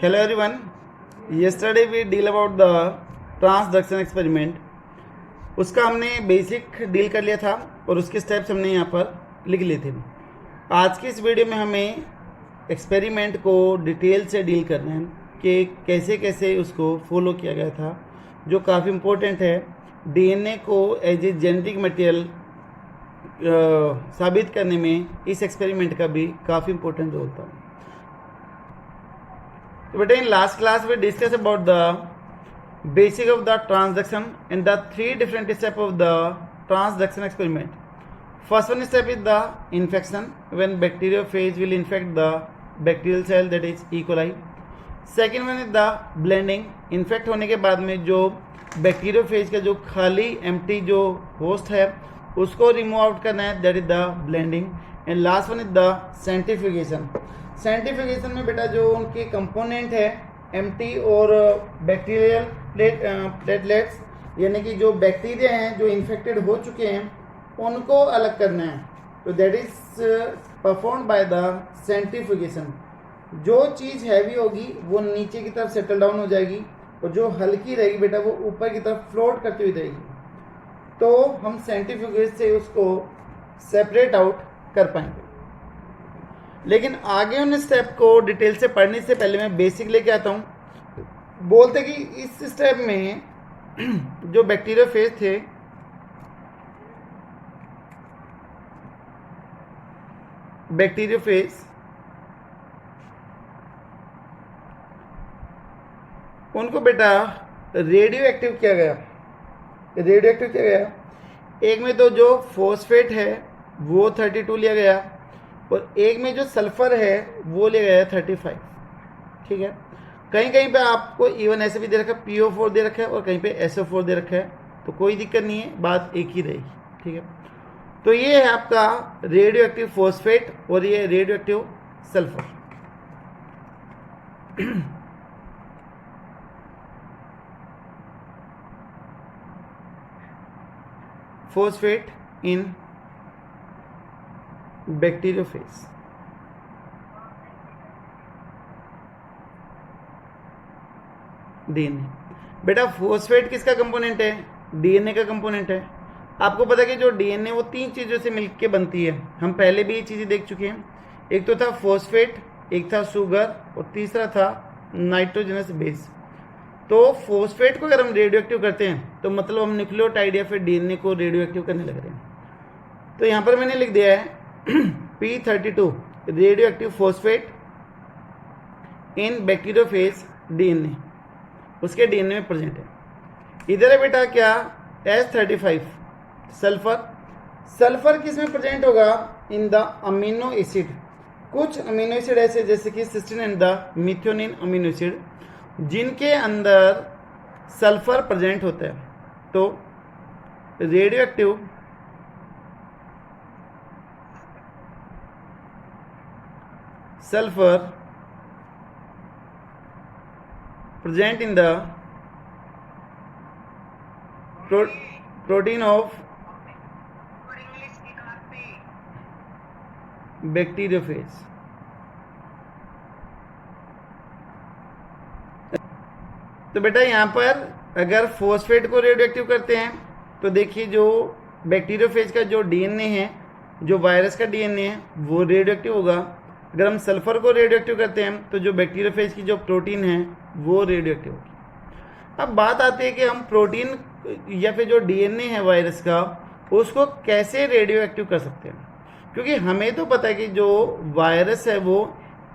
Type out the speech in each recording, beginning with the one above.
Hello everyone. Yesterday we deal about the transduction experiment. उसका हमने basic deal कर लिया था और उसके स्टेप्स हमने यहाँ पर लिख लिए थे. आज की इस वीडियो में हमें एक्सपेरिमेंट को डिटेल से डील करना है कि कैसे कैसे उसको फॉलो किया गया था, जो काफ़ी इम्पोर्टेंट है. डीएनए को एज ए जेनेटिक मटेरियल साबित करने में इस एक्सपेरिमेंट का भी काफ़ी इम्पोर्टेंट रोल था. But in last class we discussed about the basic of the transduction and the three different steps of the transduction experiment. First one step is the infection, when bacteriophage will infect the bacterial cell, that is E. coli. Second one is the blending. infect होने के बाद में जो bacteriophage का जो खाली empty जो host है उसको remove out करना है, that is the blending. And last one is the centrifugation. Centrifugation में बेटा जो उनके कंपोनेंट है एम्प्टी और बैक्टीरियल प्लेटलेट्स, यानी कि जो बैक्टीरिया हैं जो इन्फेक्टेड हो चुके हैं उनको अलग करना है. तो that is performed by the centrifugation. जो चीज़ हैवी होगी वो नीचे की तरफ सेटल डाउन हो जाएगी और जो हल्की रहेगी बेटा वो ऊपर की तरफ फ्लोट करती हुई रहेगी. तो हम सेंट्रीफ्यूगेशन से उसको सेपरेट आउट कर पाएंगे. लेकिन आगे उन स्टेप को डिटेल से पढ़ने से पहले मैं बेसिक लेके आता हूँ. बोलते कि इस स्टेप में जो बैक्टीरियोफेज थे उनको बेटा रेडियो एक्टिव किया गया. एक में तो जो फॉस्फेट है वो 32 लिया गया और एक में जो सल्फर है वो ले गया 35. ठीक है. कहीं कहीं पे आपको इवन ऐसे भी दे रखा है, PO4 दे रखा है और कहीं पे SO4 दे रखा है. तो कोई दिक्कत नहीं है, बात एक ही रहेगी. ठीक है. तो ये है आपका रेडियो एक्टिव फॉस्फेट और ये रेडियो एक्टिव सल्फर. फॉस्फेट इन बैक्टीरियोफेज. डीएनए बेटा फॉस्फेट किसका कंपोनेंट है? डीएनए का कंपोनेंट है. आपको पता है कि जो डीएनए वो 3 चीज़ों से मिलकर बनती है. हम पहले भी ये चीज़ें देख चुके हैं. एक तो था फॉस्फेट, एक था शुगर और तीसरा था नाइट्रोजनस बेस. तो फॉस्फेट को अगर हम रेडियो एक्टिव करते हैं तो मतलब हम न्यूक्लियोटाइड या फिर डीएनए को रेडियो एक्टिव करने लग रहे हैं. तो यहाँ पर मैंने लिख दिया है P32 रेडियो एक्टिव फॉस्फेट इन बैक्टीरियोफेज डीएनए, उसके डीएनए में प्रेजेंट है. इधर है बेटा क्या? S35 सल्फर किस में प्रेजेंट होगा? In the amino acid. कुछ अमीनो एसिड ऐसे जैसे कि cysteine and the methionine amino acid जिनके अंदर सल्फर प्रेजेंट होता है. तो radioactive sulfur present in the protein of bacteriophage. तो बेटा यहाँ पर अगर फॉस्फेट को रेडियो एक्टिव करते हैं तो देखिए जो बैक्टीरियोफेज का जो डीएनए है, जो वायरस का डीएनए है वो रेडियो एक्टिव होगा. अगर हम सल्फर को रेडियो एक्टिव करते हैं तो जो बैक्टीरियोफेज की जो प्रोटीन है वो रेडियो एक्टिव होगी. अब बात आती है कि हम प्रोटीन या फिर जो डीएनए है वायरस का उसको कैसे रेडियो एक्टिव कर सकते हैं, क्योंकि हमें तो पता है कि जो वायरस है वो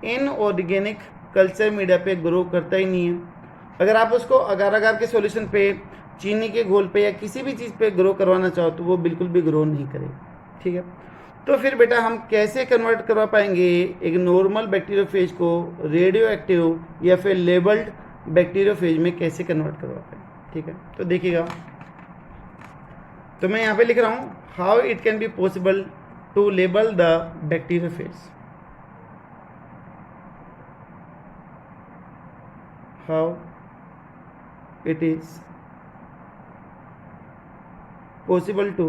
इनऑर्गेनिक कल्चर मीडिया पे ग्रो करता ही नहीं है. अगर आप उसको अगार अगार के सॉल्यूशन पे, चीनी के घोल पे या किसी भी चीज़ पे ग्रो करवाना चाहो तो वो बिल्कुल भी ग्रो नहीं करेगा. ठीक है. तो फिर बेटा हम कैसे कन्वर्ट करवा पाएंगे एक नॉर्मल बैक्टीरियोफेज को रेडियो एक्टिव या फिर लेबल्ड बैक्टीरियोफेज में कैसे कन्वर्ट करवा पाएंगे? ठीक है. तो देखिएगा, तो मैं यहाँ पे लिख रहा हूँ how it can be possible to label the bacteriophage. How it is possible to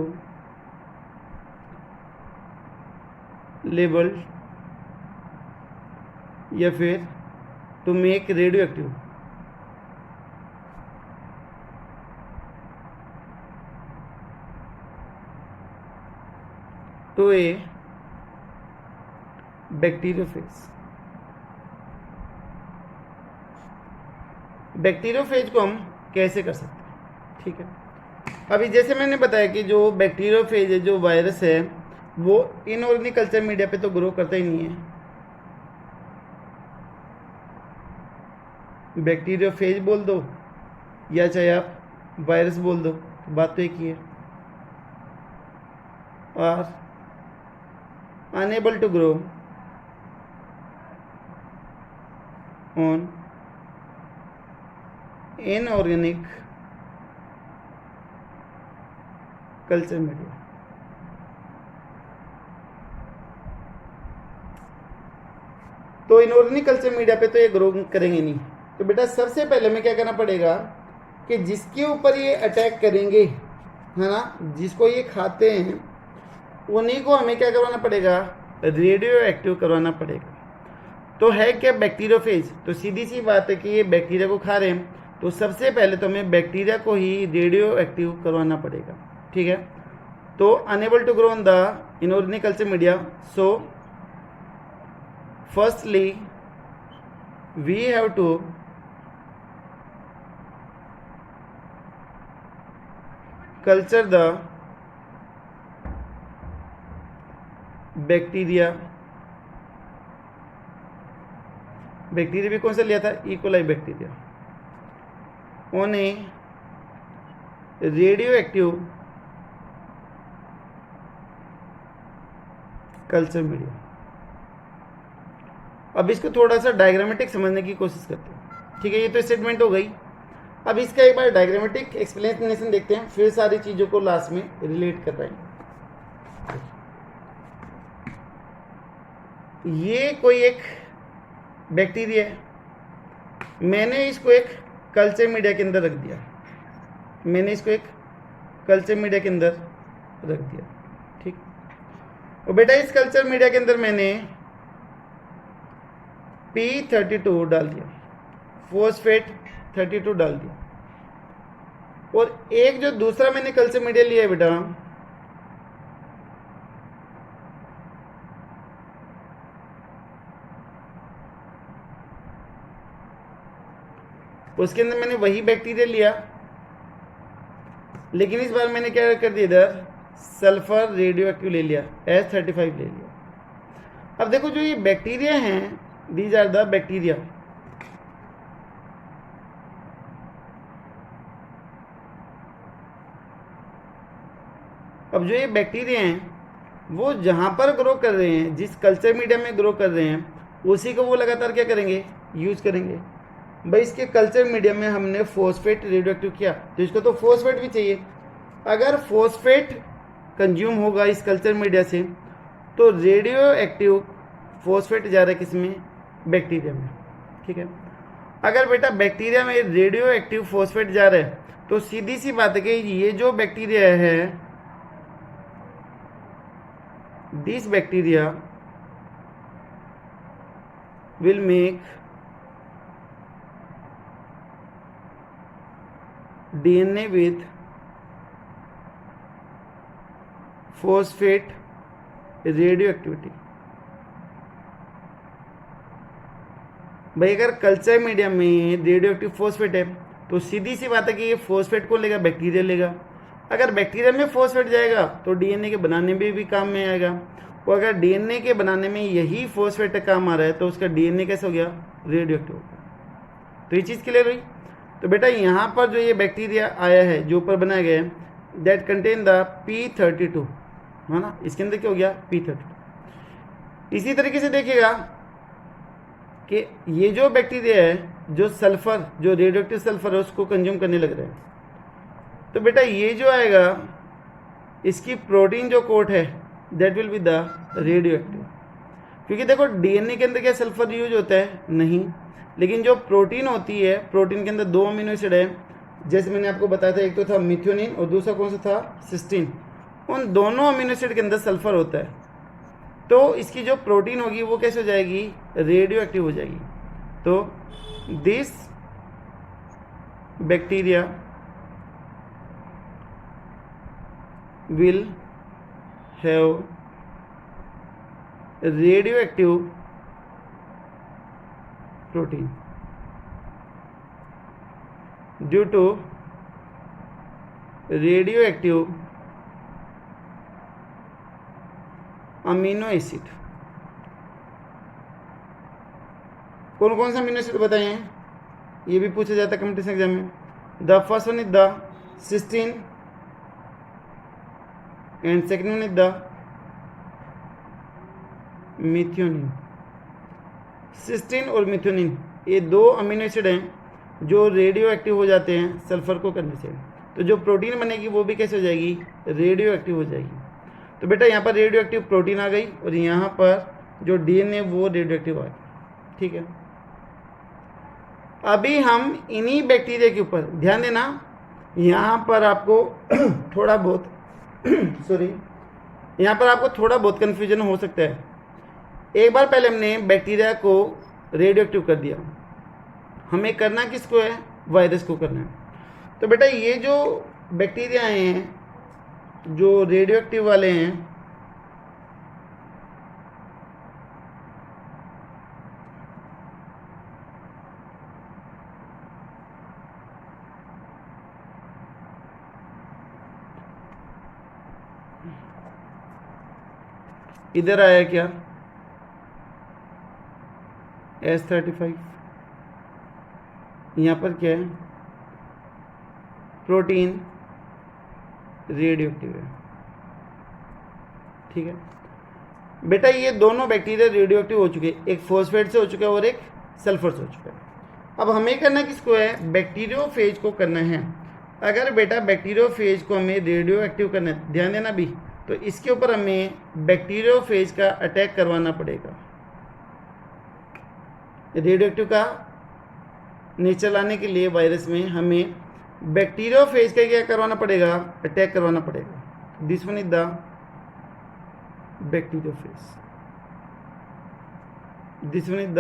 label या फिर to make radioactive to a bacteriophage. Bacteriophage को हम कैसे कर सकते हैं, ठीक है। अभी जैसे मैंने बताया कि जो बैक्टीरियोफेज है, जो वायरस है, वो इनऑर्गेनिक कल्चर मीडिया पे तो ग्रो करता ही नहीं है। बैक्टीरियोफेज बोल दो या चाहे आप वायरस बोल दो, बात तो एक ही है। और unable to grow on inorganic culture media. तो इनऑर्गेनिक कल्चर मीडिया पे तो ये ग्रो करेंगे नहीं। तो बेटा सबसे पहले हमें क्या करना पड़ेगा कि जिसके ऊपर ये अटैक करेंगे, है ना, जिसको ये खाते हैं, उन्हीं को हमें क्या करवाना पड़ेगा, रेडियो एक्टिव करवाना पड़ेगा। तो है क्या बैक्टीरियोफेज, तो सीधी सी बात है कि ये बैक्टीरिया को खा रहे हैं, तो सबसे पहले तो हमें बैक्टीरिया को ही रेडियो एक्टिव करवाना पड़ेगा, ठीक है। तो unable to grow on the inorganic culture media, so firstly we have to culture the bacteria. Bacteria भी कौन सा लिया था, E coli bacteria, on a radioactive culture media. अब इसको थोड़ा सा डायग्रामेटिक समझने की कोशिश करते हैं, ठीक है। ये तो स्टेटमेंट हो गई। अब इसका एक बार डायग्रामेटिक एक्सप्लेनेशन देखते हैं, फिर सारी चीज़ों को लास्ट में रिलेट कर पाएंगे। ये कोई एक बैक्टीरिया है, मैंने इसको एक कल्चर मीडिया के अंदर रख दिया, मैंने इसको एक कल्चर मीडिया के अंदर रख दिया, ठीक। और बेटा इस कल्चर मीडिया के अंदर मैंने P32 डाल दिया, फॉस्फेट 32 डाल दिया। और एक जो दूसरा मैंने कल्चर मीडिया लिया है बेटा, उसके अंदर मैंने वही बैक्टीरिया लिया, लेकिन इस बार मैंने क्या कर दिया, इधर सल्फर रेडियो एक्टिव ले लिया, S35 ले लिया। अब देखो जो ये बैक्टीरिया हैं, दीज आर द बैक्टीरिया। अब जो ये बैक्टीरिया हैं, वो जहां पर ग्रो कर रहे हैं, जिस कल्चर मीडिया में ग्रो कर रहे हैं, उसी को वो लगातार क्या करेंगे, यूज करेंगे। भाई इसके कल्चर मीडिया में हमने फॉस्फेट रेडियो एक्टिव किया, तो इसको तो फॉस्फेट भी चाहिए। अगर फॉस्फेट कंज्यूम होगा इस कल्चर मीडिया से, तो रेडियो एक्टिव फॉस्फेट जा रहा है किसमें, बैक्टीरिया में, ठीक है। अगर बेटा बैक्टीरिया में रेडियो एक्टिव फॉस्फेट जा रहा है, तो सीधी सी बात है कि ये जो बैक्टीरिया है, this bacteria will make DNA with phosphate radioactivity। भाई अगर कल्चर मीडिया में रेडियो एक्टिव फॉस्फेट है, तो सीधी सी बात है कि ये फॉस्फेट को लेगा, बैक्टीरिया लेगा। अगर बैक्टीरिया में फॉस्फेट जाएगा तो DNA के बनाने में भी काम में आएगा, और अगर DNA के बनाने में यही फॉस्फेट काम आ रहा है, तो उसका DNA कैसे हो गया, रेडियो एक्टिव हो गया। तो ये चीज़ क्लियर हुई। तो बेटा यहाँ पर जो ये बैक्टीरिया आया है, जो ऊपर बनाया गया है, दैट कंटेन द P32, है ना, इसके अंदर क्या हो गया, P32। इसी तरीके से देखिएगा कि ये जो बैक्टीरिया है, जो सल्फर, जो रेडियो एक्टिव सल्फर है, उसको कंज्यूम करने लग रहा है, तो बेटा ये जो आएगा, इसकी प्रोटीन जो कोट है, that will be the radio active. क्योंकि देखो DNA के अंदर क्या सल्फर यूज होता है, नहीं, लेकिन जो प्रोटीन होती है, प्रोटीन के अंदर 2 अमीनो एसिड है, जैसे मैंने आपको बताया था, एक तो था मिथ्योनिन और दूसरा कौन सा था, सिस्टीन। उन दोनों अमीनो एसिड के अंदर सल्फर होता है, तो इसकी जो प्रोटीन होगी वो कैसे हो जाएगी, रेडियो एक्टिव हो जाएगी। तो This bacteria will have radioactive protein due to radioactive amino acid. कौन कौन सा अमीनो एसिड बताए हैं, ये भी पूछा जाता है कॉम्पिटिशन एग्जाम में। The first one is the cysteine and second one is the methionine. Cysteine और मिथ्योनिन ये दो अमीनो एसिड हैं जो रेडियो एक्टिव हो जाते हैं सल्फर को करने से। तो जो प्रोटीन बनेगी वो भी कैसे हो जाएगी, रेडियो एक्टिव हो जाएगी। तो बेटा यहाँ पर रेडियो एक्टिव प्रोटीन आ गई और यहाँ पर जो डीएनए वो रेडियो एक्टिव आ गया। ठीक है, अभी हम इन्हीं बैक्टीरिया के ऊपर ध्यान देना। यहाँ पर आपको थोड़ा बहुत सॉरी, यहाँ पर आपको थोड़ा बहुत कन्फ्यूजन हो सकता है। एक बार पहले हमने बैक्टीरिया को रेडियो एक्टिव कर दिया, हमें करना किसको है, वायरस को करना है। तो बेटा ये जो बैक्टीरिया हैं जो रेडियो एक्टिव वाले हैं, इधर आया क्या S35, यहाँ पर क्या है, प्रोटीन रेडियो एक्टिव है। ठीक है बेटा, ये दोनों बैक्टीरिया रेडियो एक्टिव हो चुके हैं, एक फॉस्फेट से हो चुका है और एक सल्फर से हो चुका है। अब हमें करना किसको है, बैक्टीरियोफेज को करना है। अगर बेटा बैक्टीरियोफेज को हमें रेडियो एक्टिव करना है, ध्यान देना भी, तो इसके ऊपर हमें बैक्टीरियोफेज का अटैक करवाना पड़ेगा। रेडियो एक्टिव का नेचर लाने के लिए वायरस में हमें बैक्टीरियोफेज का क्या करवाना पड़ेगा, अटैक करवाना पड़ेगा। This one is the bacteriophage, this one is the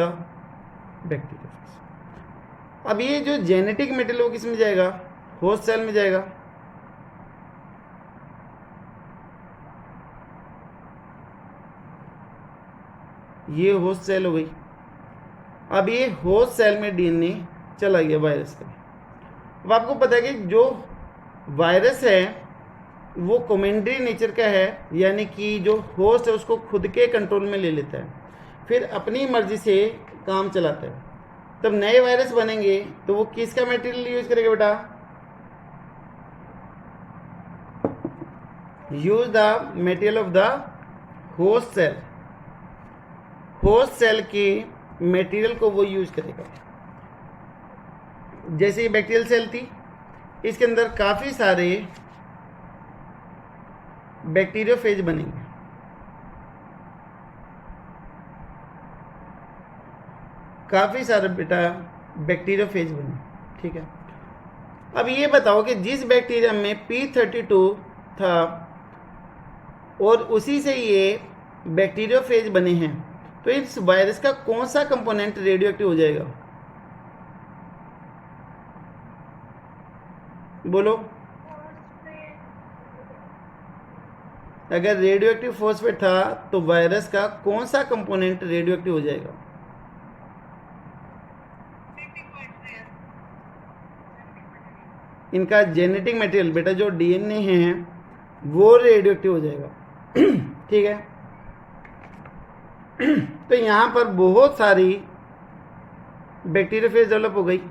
bacteriophage. अब ये जो जेनेटिक मेटेरियल वो किस में जाएगा, होस्ट सेल में जाएगा। ये होस्ट सेल हो गई। अब ये होस्ट सेल में डीएनए चला गया वायरस का। अब आपको पता है कि जो वायरस है वो कमेंडरी नेचर का है, यानी कि जो होस्ट है उसको खुद के कंट्रोल में ले लेता है, फिर अपनी मर्जी से काम चलाता है। तब नए वायरस बनेंगे तो वो किसका मटेरियल यूज करेगा बेटा, use the material of the host cell. Host cell के मटेरियल को वो यूज करेगा। जैसे ये बैक्टीरियल सेल थी, इसके अंदर काफ़ी सारे बैक्टीरियोफेज बनेंगे। काफ़ी सारे बेटा बैक्टीरियोफेज बने। ठीक है, अब ये बताओ कि जिस बैक्टीरिया में P32 था और उसी से ये बैक्टीरियोफेज बने हैं, तो इस वायरस का कौन सा कंपोनेंट रेडियो एक्टिव हो जाएगा, बोलो। अगर रेडियो एक्टिव फॉस्फेट था तो वायरस का कौन सा कंपोनेंट रेडियो एक्टिव हो जाएगा, इनका जेनेटिक मटेरियल बेटा जो डीएनए है वो रेडियो एक्टिव हो जाएगा। ठीक है, तो यहाँ पर बहुत सारी बैक्टीरियोफेज डेवलप हो गई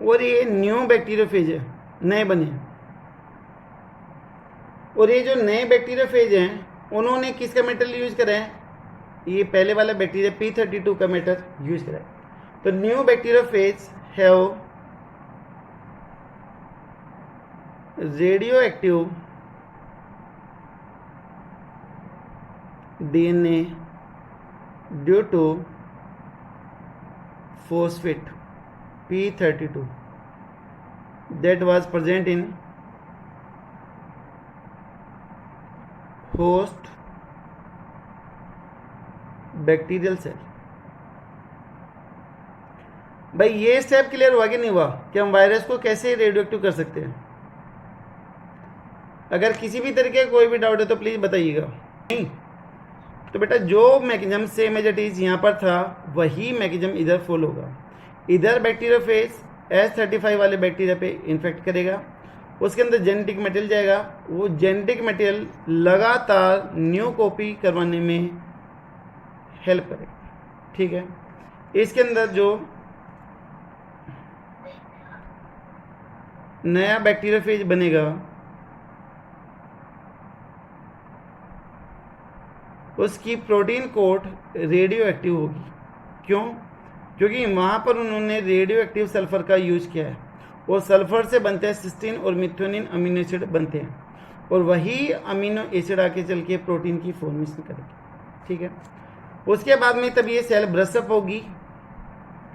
और ये न्यू बैक्टीरियोफेज है, नए बने हैं। और ये जो नए बैक्टीरियोफेज हैं उन्होंने किसका मेटल यूज करा है, ये पहले वाला बैक्टीरिया P32 का मेटल यूज करा है। तो new bacteriophage have radio active DNA due to phosphate P32 that was present in host bacterial cell. भाई ये स्टेप क्लियर हुआ कि नहीं हुआ कि हम वायरस को कैसे रेडियो एक्टिव कर सकते हैं? अगर किसी भी तरीके का कोई भी डाउट है तो प्लीज बताइएगा। नहीं तो बेटा जो mechanism same as it is यहाँ पर था वही मैकेनिज्म इधर फॉलो होगा। इधर बैक्टीरियोफेज S35 वाले बैक्टीरिया पे इन्फेक्ट करेगा, उसके अंदर जेनेटिक मटेरियल जाएगा, वो जेनेटिक मटेरियल लगातार न्यू कॉपी करवाने में हेल्प करेगा। ठीक है, इसके अंदर जो नया बैक्टीरियोफेज बनेगा उसकी प्रोटीन कोट रेडियो एक्टिव होगी। क्यों? क्योंकि वहाँ पर उन्होंने रेडियो एक्टिव सल्फर का यूज किया है और सल्फर से बनते हैं सिस्टीन और मिथ्योनिन अमीनो एसिड बनते हैं और वही अमीनो एसिड आके चल के प्रोटीन की फॉर्मेशन करेगी। ठीक है, उसके बाद में तब ये सेल ब्रशअप होगी,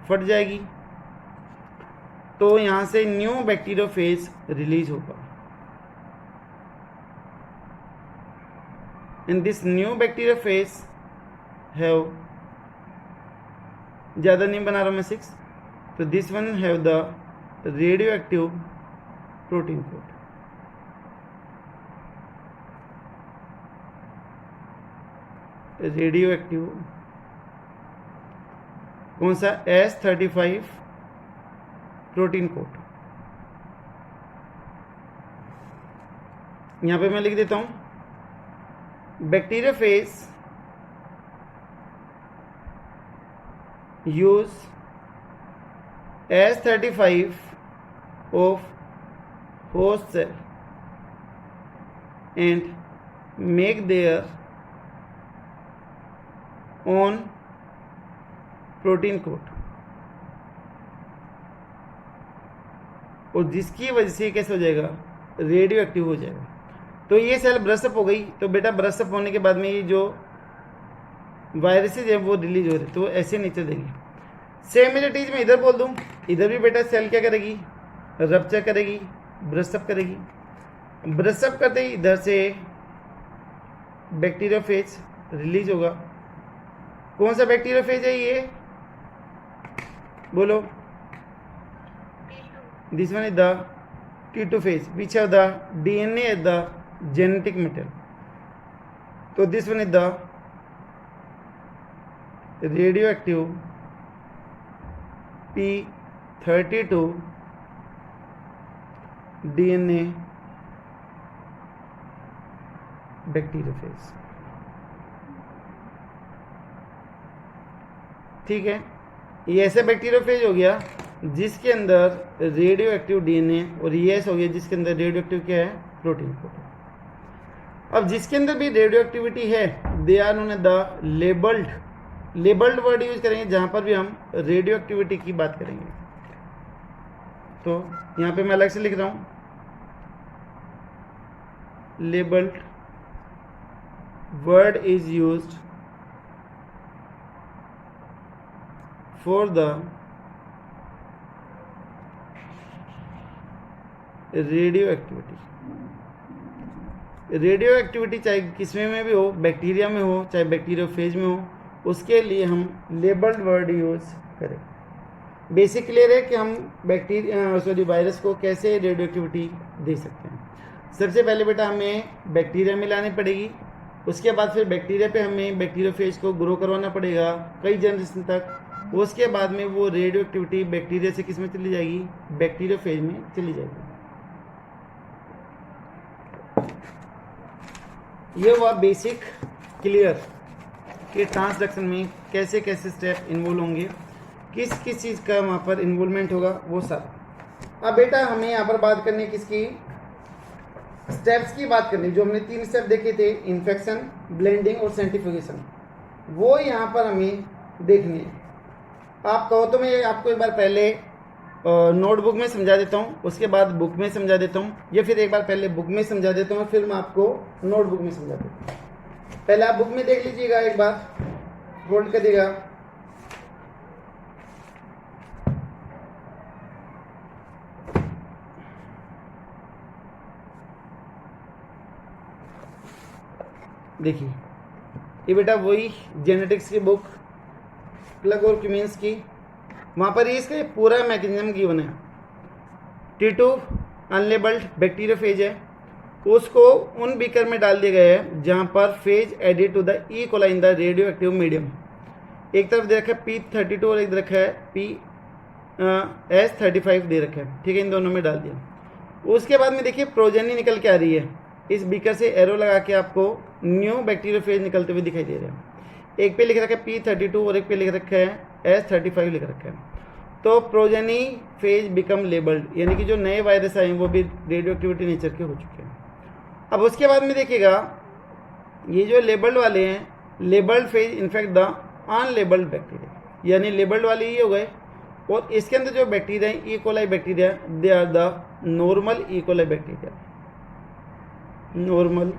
फट जाएगी, तो यहाँ से न्यू बैक्टीरियोफेज रिलीज होगा। And this new bacteriophage have, ज़्यादा नहीं बना रहा मैं 6, तो this one have the radioactive protein code। Radioactive कौन सा? S35 protein code. यहां पे मैं लिख देता हूं bacteriophage use S35 of host cell and make their own protein code, और जिसकी वजह से कैसे हो जाएगा? रेडियो एक्टिव हो जाएगा। तो ये सेल ब्रशअप हो गई, तो बेटा ब्रशअप होने के बाद में ये जो वायरसेज है वो रिलीज हो रहे, तो ऐसे नेचर देगी। सेम एज इट इज मैं इधर बोल दूं, इधर भी बेटा सेल क्या करेगी? रप्चर करेगी, ब्रशअप करेगी। ब्रशअप करते ही इधर से बैक्टीरियोफेज रिलीज होगा। कौन सा बैक्टीरियोफेज है ये? बोलो। This one is the T2 phase which have the DNA as the genetic material. So this one is the radioactive P32 DNA bacteriophage. ठीक है, ये ऐसे बैक्टीरियोफेज हो गया जिसके अंदर रेडियो एक्टिव डीएनए, और ये ऐसा हो गया जिसके अंदर रेडियो एक्टिव क्या है? Protein coat. अब जिसके अंदर भी रेडियो एक्टिविटी है they are known as the labelled word use करेंगे जहां पर भी हम रेडियो एक्टिविटी की बात करेंगे। तो यहां पे मैं अलग से लिख रहा हूं labelled word is used for the radio activity चाहे किसमें में भी हो, बैक्टीरिया में हो चाहे बैक्टीरियोफेज में हो, उसके लिए हम लेबल्ड वर्ड यूज करें। बेसिक क्लियर है कि हम वायरस को कैसे रेडियो एक्टिविटी दे सकते हैं। सबसे पहले बेटा हमें बैक्टीरिया में लानी पड़ेगी, उसके बाद फिर बैक्टीरिया पे हमें बैक्टीरियोफेज को ग्रो करवाना पड़ेगा कई जनरेशन तक। उसके बाद में वो रेडियो एक्टिविटी बैक्टीरिया से किस में चली जाएगी? बैक्टीरियोफेज में चली जाएगी। ये हुआ बेसिक क्लियर कि ट्रांसडक्शन में कैसे कैसे स्टेप इन्वॉल्व होंगे, किस किस चीज़ का वहाँ पर इन्वॉल्वमेंट होगा वो सब। अब बेटा हमें यहाँ पर बात करनी किसकी? स्टेप्स की बात करनी। जो हमने 3 स्टेप देखे थे, इन्फेक्शन, ब्लेंडिंग और सेंट्रीफ्यूगेशन, वो यहाँ पर हमें देखनी है। आप कहो तो मैं आपको एक बार पहले नोटबुक में समझा देता हूँ, उसके बाद बुक में समझा देता हूँ, या फिर एक बार पहले बुक में समझा देता हूँ फिर मैं आपको नोटबुक में समझा देता हूँ। पहले आप बुक में देख लीजिएगा, एक बार होल्ड करिएगा। देखिए ये बेटा वही जेनेटिक्स की बुक प्लग और क्यूमिन्स की, वहाँ पर ही इसका पूरा मैकेनिज्म गिवन है। T2 अनलेबल्ड बैक्टीरियोफेज है, उसको उन बीकर में डाल दिया गया है जहाँ पर phage added to the E coli in the radioactive medium. एक तरफ दे रखा है P32 और एक दे रखा है S35 दे रखा है, ठीक है, इन दोनों में डाल दिया। उसके बाद में देखिए प्रोजेनी निकल के आ रही है, इस बीकर से एरो लगा के आपको न्यू बैक्टीरियोफेज निकलते हुए दिखाई दे रहे हैं। एक पे लिख रखा है P32 और एक पे लिख रखा है S35 लिख रखा है। तो प्रोजेनी फेज बिकम लेबल्ड, यानी कि जो नए वायरस आए वो भी रेडियो एक्टिविटी नेचर के हो चुके हैं। अब उसके बाद में देखिएगा ये जो लेबल्ड वाले हैं, labelled phase in fact the unlabelled bacteria, यानी लेबल्ड वाले ये हो गए, और इसके अंदर जो बैक्टीरिया है E coli bacteria, they are the normal E coli bacteria, normal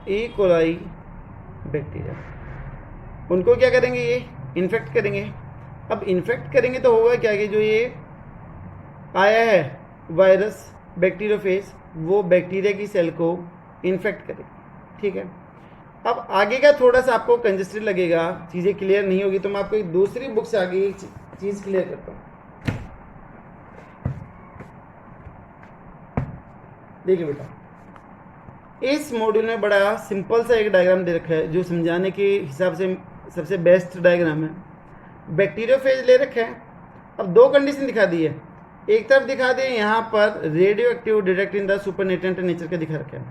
E coli bacteria. उनको क्या करेंगे, ये इन्फेक्ट करेंगे। अब इन्फेक्ट करेंगे तो होगा क्या कि जो ये आया है वायरस बैक्टीरियोफेज, वो बैक्टीरिया की सेल को इन्फेक्ट करेगा, ठीक है। अब आगे का थोड़ा सा आपको कंजेस्टेड लगेगा, चीज़ें क्लियर नहीं होगी, तो मैं आपको एक दूसरी बुक से आगे एक चीज़ क्लियर करता हूँ। देखिए बेटा, इस मॉड्यूल में बड़ा सिंपल सा एक डायग्राम दे रखा है जो समझाने के हिसाब से सबसे बेस्ट डायग्राम है। बैक्टीरियोफेज ले रखा है, अब दो कंडीशन दिखा दी है। एक तरफ दिखा दिए यहाँ पर radio active detect in the supernatant nature का दिखा रखा है,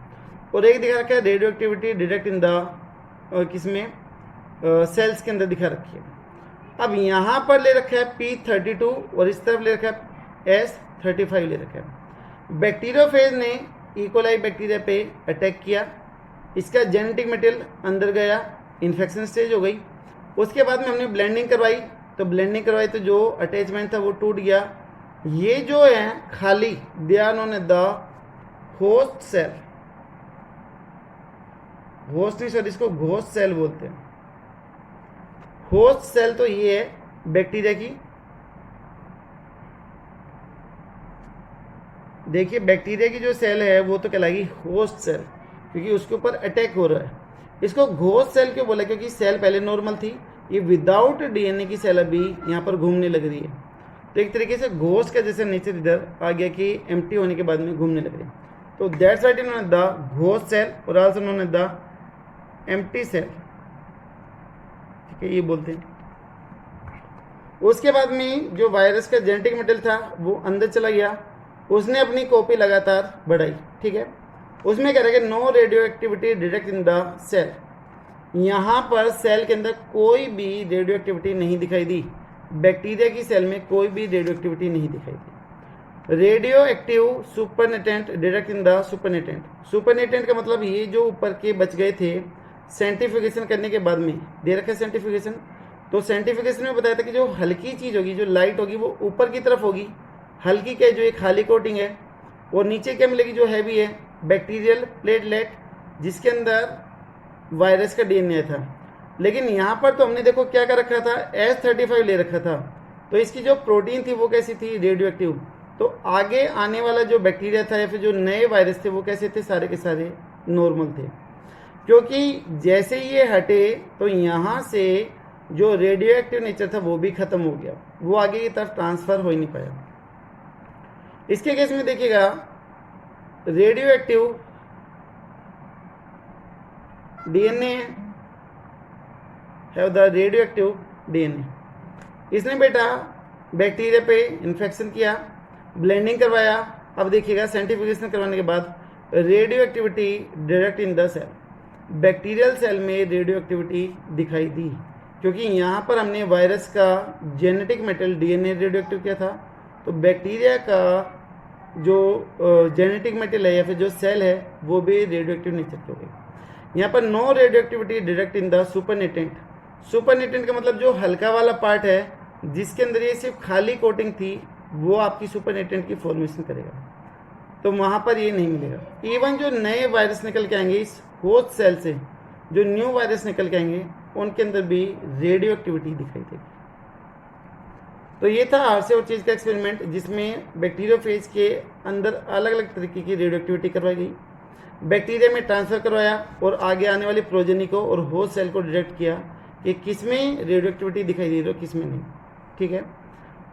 और एक दिखा रखा है radio activity detect in the किसमें सेल्स के अंदर दिखा रखी है। अब यहाँ पर ले रखा है P32 और इस तरफ ले रखा है S35 ले रखा है। बैक्टीरियोफेज ने ई कोलाई बैक्टीरिया पे अटैक किया, इसका जेनेटिक मटेरियल अंदर गया, इन्फेक्शन स्टेज हो गई। उसके बाद में हमने ब्लेंडिंग करवाई, तो ब्लेंडिंग करवाई तो जो अटैचमेंट था वो टूट गया। ये जो है खाली they are known as the host cell, host नहीं सर, इसको घोस्ट सेल बोलते हैं। होस्ट सेल तो ये है बैक्टीरिया की, देखिए बैक्टीरिया की जो सेल है वो तो कहलाएगी होस्ट सेल, क्योंकि उसके ऊपर अटैक हो रहा है। इसको घोस्ट सेल क्यों बोला, क्योंकि सेल पहले नॉर्मल थी, ये विदाउट डीएनए की सेल अभी यहाँ पर घूमने लग रही है। तो एक तरीके से घोस्ट का जैसे नेचर इधर आ गया कि एम्प्टी होने के बाद में घूमने लग रही है। तो that's what is known as the ghost cell और also known as the empty cell, ठीक है, ये बोलते हैं। उसके बाद में जो वायरस का जेनेटिक मटेरियल था वो अंदर चला गया, उसने अपनी कॉपी लगातार बढ़ाई, ठीक है। उसमें कह रहे no radioactivity detect in the cell, यहाँ पर सेल के अंदर कोई भी रेडियो एक्टिविटी नहीं दिखाई दी, बैक्टीरिया की सेल में कोई भी रेडियो एक्टिविटी नहीं दिखाई दी। Radio active supernatant detect in the supernatant, supernatant का मतलब ये जो ऊपर के बच गए थे, सेंटिफिकेशन करने के बाद में दे रखा है सेंटिफिकेशन। तो सेंटिफिकेशन में बताया था कि जो हल्की चीज़ होगी, जो लाइट होगी, वो ऊपर की तरफ होगी, हल्की क्या जो एक खाली कोटिंग है, और नीचे क्या मिलेगी जो हैवी है, बैक्टीरियल प्लेटलेट, जिसके अंदर वायरस का डीएनए था। लेकिन यहाँ पर तो हमने देखो क्या कर रखा था, S35 ले रखा था, तो इसकी जो प्रोटीन थी वो कैसी थी, रेडियो एक्टिव। तो आगे आने वाला जो बैक्टीरिया था या फिर जो नए वायरस थे वो कैसे थे, सारे के सारे नॉर्मल थे, क्योंकि जैसे ये हटे तो यहाँ से जो रेडियो एक्टिव नेचर था वो भी खत्म हो गया, वो आगे की तरफ ट्रांसफर हो ही नहीं पाया। इसके केस में देखिएगा रेडियो एक्टिव डीएनए है, द रेडियो एक्टिव डीएनए, इसने बेटा बैक्टीरिया पे इन्फेक्शन किया, ब्लेंडिंग करवाया। अब देखिएगा सेंटिफिकेशन करवाने के बाद radioactivity direct in the cell, bacterial cell में रेडियो एक्टिविटी दिखाई दी, क्योंकि यहाँ पर हमने वायरस का genetic material DNA radioactive किया था। तो बैक्टीरिया का जो जेनेटिक मटेरियल है या फिर जो सेल है वो भी रेडियो एक्टिव नेचर की हो गई। यहाँ पर no radioactivity direct in the supernatant, supernatant का मतलब जो हल्का वाला पार्ट है जिसके अंदर ये सिर्फ खाली कोटिंग थी, वो आपकी सुपरनेटेंट की फॉर्मेशन करेगा, तो वहाँ पर ये नहीं मिलेगा। इवन जो नए वायरस निकल के आएंगे इस होस्ट सेल से, जो न्यू वायरस निकल के आएंगे उनके अंदर भी रेडियो एक्टिविटी दिखाई देगी। तो ये था आरसे और चीज़ का एक्सपेरिमेंट, जिसमें बैक्टीरियोफेज के अंदर अलग अलग तरीके की रेडियो एक्टिविटी करवाई गई। बैक्टीरिया में ट्रांसफ़र करवाया और आगे आने वाली प्रोजेनी को और होस्ट सेल को डिटेक्ट किया कि किस में रेडियो एक्टिविटी दिखाई दे रही है किस में नहीं। ठीक है,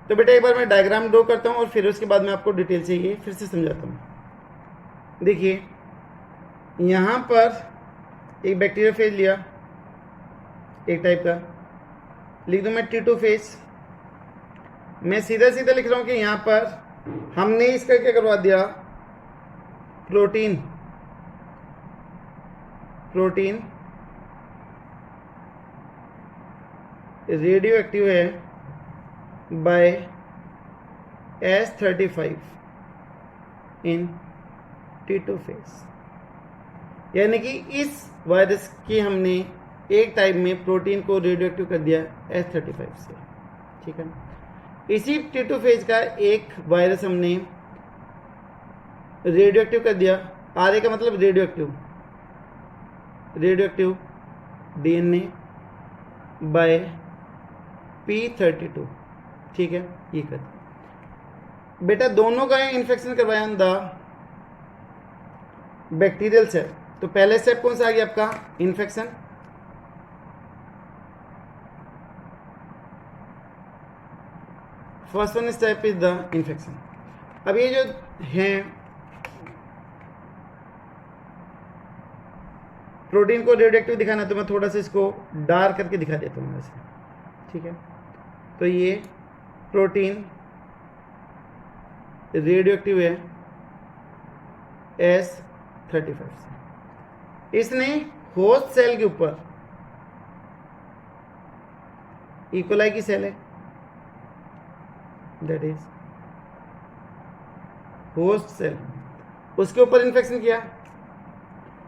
तो बेटा एक बार मैं डायग्राम ड्रॉ करता हूँ और फिर उसके बाद मैं आपको डिटेल से ये फिर से समझाता हूँ। देखिए यहाँ पर एक बैक्टीरिया फेज लिया, एक टाइप का लिख दूँ मैं T2 फेज। मैं सीधा सीधा लिख रहा हूँ कि यहाँ पर हमने इसका क्या करवा दिया, प्रोटीन रेडियो एक्टिव है बाय S35 इन T2 फेज, यानी कि इस वायरस की हमने एक टाइप में प्रोटीन को रेडियो एक्टिव कर दिया S35 से। ठीक है, इसी T2 फेज का एक वायरस हमने रेडियो एक्टिव कर दिया। आर का मतलब radio active DNA bye P32। ठीक है, ये कर बेटा दोनों का इन्फेक्शन करवाया द बैक्टीरियल सेल। तो पहले स्टेप कौन सा आ गया आपका, infection. First one step is the infection. अब ये जो हैं प्रोटीन को रेडियो एक्टिव दिखाना, तो मैं थोड़ा सा इसको डार्क करके दिखा देता हूँ वैसे। ठीक है, तो ये प्रोटीन रेडियो एक्टिव है S35 से। इसने होस्ट सेल के ऊपर, इकोलाई की सेल है, दैट इज होस्ट सेल, उसके ऊपर इन्फेक्शन किया।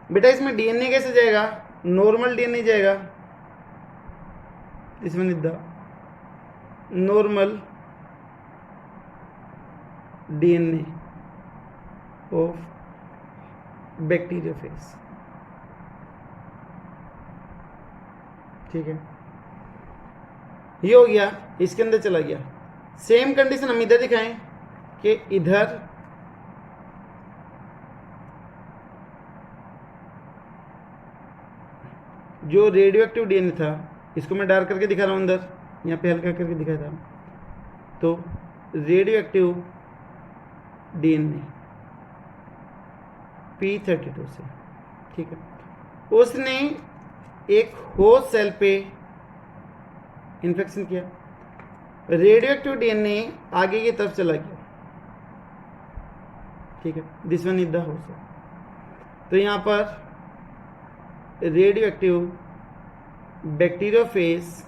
बेटा इसमें DNA कैसे जाएगा, नॉर्मल DNA जाएगा, इसमें the normal DNA of bacteriophage. ठीक है, ये हो गया, इसके अंदर चला गया। सेम कंडीशन हम इधर दिखाएं कि इधर जो रेडियो एक्टिव DNA था, इसको मैं डार्क करके दिखा रहा हूँ, अंदर यहाँ पे हल्का करके दिखाया था, तो रेडियो एक्टिव DNA P32 से। ठीक है, उसने एक होस्ट सेल पे इन्फेक्शन किया, रेडियो एक्टिव DNA आगे की तरफ चला गया। ठीक है, this one is the host. तो यहाँ पर radio active bacteriophage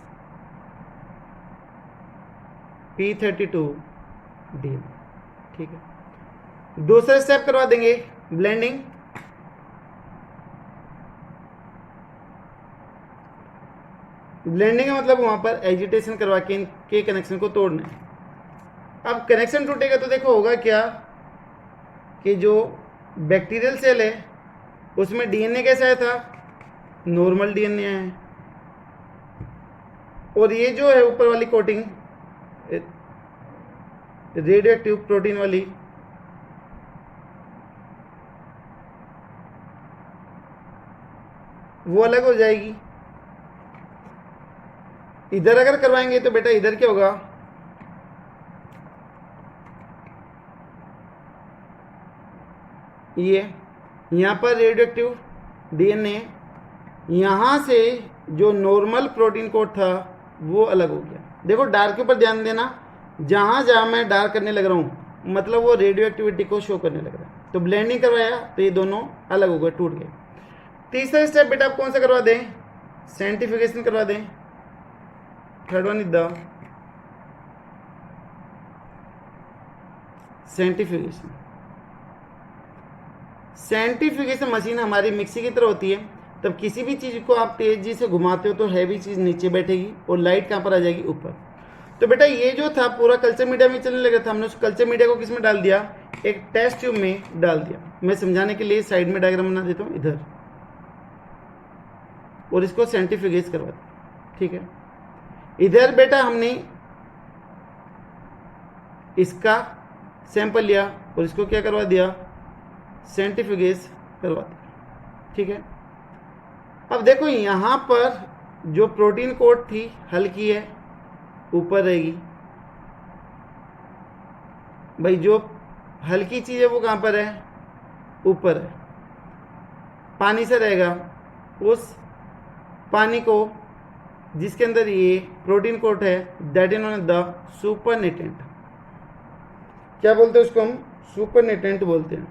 P32 DNA। ठीक है, दूसरा स्टेप करवा देंगे, ब्लेंडिंग। ब्लेंडिंग का मतलब वहां पर एजिटेशन करवा के इनके कनेक्शन को तोड़ना है। अब कनेक्शन टूटेगा तो देखो होगा क्या कि जो बैक्टीरियल सेल है उसमें DNA कैसा आया था, नॉर्मल DNA आया है, और ये जो है ऊपर वाली कोटिंग रेडियो एक्टिव प्रोटीन वाली, वो अलग हो जाएगी। इधर अगर करवाएंगे तो बेटा इधर क्या होगा, ये यहाँ पर रेडियो एक्टिव DNA, यहाँ से जो नॉर्मल प्रोटीन कोड था वो अलग हो गया। देखो डार्क के ऊपर ध्यान देना, जहाँ जहाँ मैं डार्क करने लग रहा हूँ मतलब वो रेडियो एक्टिविटी को शो करने लग रहा है। तो ब्लेंडिंग करवाया तो ये दोनों अलग हो गए, टूट गए। तीसरा स्टेप बेटा आप कौन सा करवा दें, सेंटिफिकेशन करवा दें। Third one is the sanctification. Sanctification machine हमारी मिक्सी की तरह होती है। तब किसी भी चीज़ को आप तेजी से घुमाते हो तो हैवी चीज़ नीचे बैठेगी और लाइट कहाँ पर आ जाएगी, ऊपर। तो बेटा ये जो था पूरा कल्चर मीडिया में चलने लगा था, हमने उस कल्चर मीडिया को किस में डाल दिया, एक टेस्ट ट्यूब में डाल दिया। मैं समझाने के लिए साइड में डायग्राम बना देता हूँ इधर, और इसको सेंटिफिकेट करवा दिया। ठीक है, इधर बेटा हमने इसका सैंपल लिया और इसको क्या करवा दिया, सेंटिफिकेट करवाते हैं। ठीक है, अब देखो यहाँ पर जो प्रोटीन कोट थी हल्की है, ऊपर रहेगी। भाई जो हल्की चीज़ है वो कहाँ पर है, ऊपर है। पानी से रहेगा, उस पानी को जिसके अंदर ये प्रोटीन कोट है, that is known as the supernatant. क्या बोलते हैं उसको हम, सुपरनेटेंट बोलते हैं।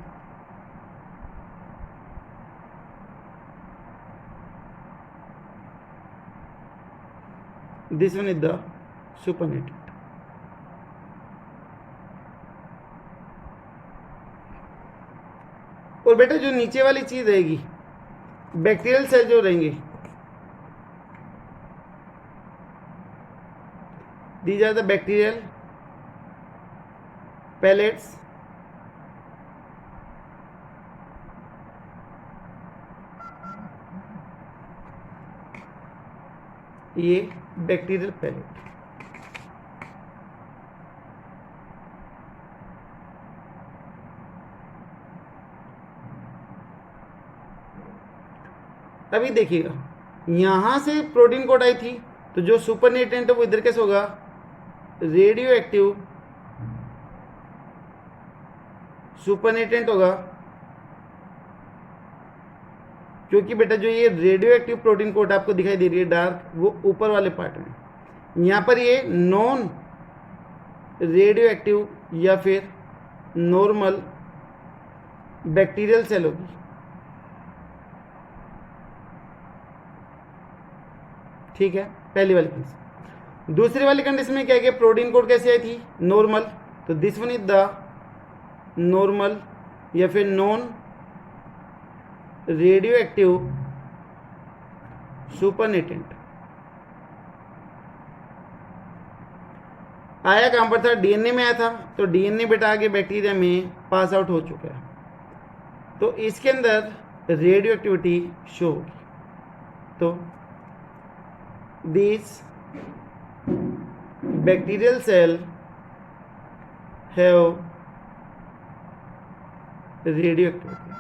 This one is the supernatant. और बेटा जो नीचे वाली चीज रहेगी, बैक्टीरियल सेल जो रहेंगे, these are the bacterial pellets, ये बैक्टीरियल पैलेट। अभी देखिएगा यहां से प्रोटीन कोट आई थी, तो जो सुपरनेटेंट है वो इधर कैसे होगा, रेडियो एक्टिव सुपरनेटेंट होगा। क्योंकि बेटा जो ये रेडियो एक्टिव प्रोटीन कोट आपको दिखाई दे रही है डार्क, वो ऊपर वाले पार्ट में। यहां पर ये नॉन रेडियो एक्टिव या फिर नॉर्मल बैक्टीरियल सेल होगी। ठीक है, पहली वाली कंडीशन। दूसरी वाली कंडीशन में क्या है कि प्रोटीन कोड कैसे आई थी, नॉर्मल। तो this one is the normal या फिर नॉन रेडियो एक्टिव सुपरनेटेंट। आया कहां पर था, डीएनए में आया था। तो डीएनए बेटा आगे बैक्टीरिया में पास आउट हो चुका है, तो इसके अंदर रेडियो एक्टिविटी शो होगी। तो these bacterial cell have radioactivity।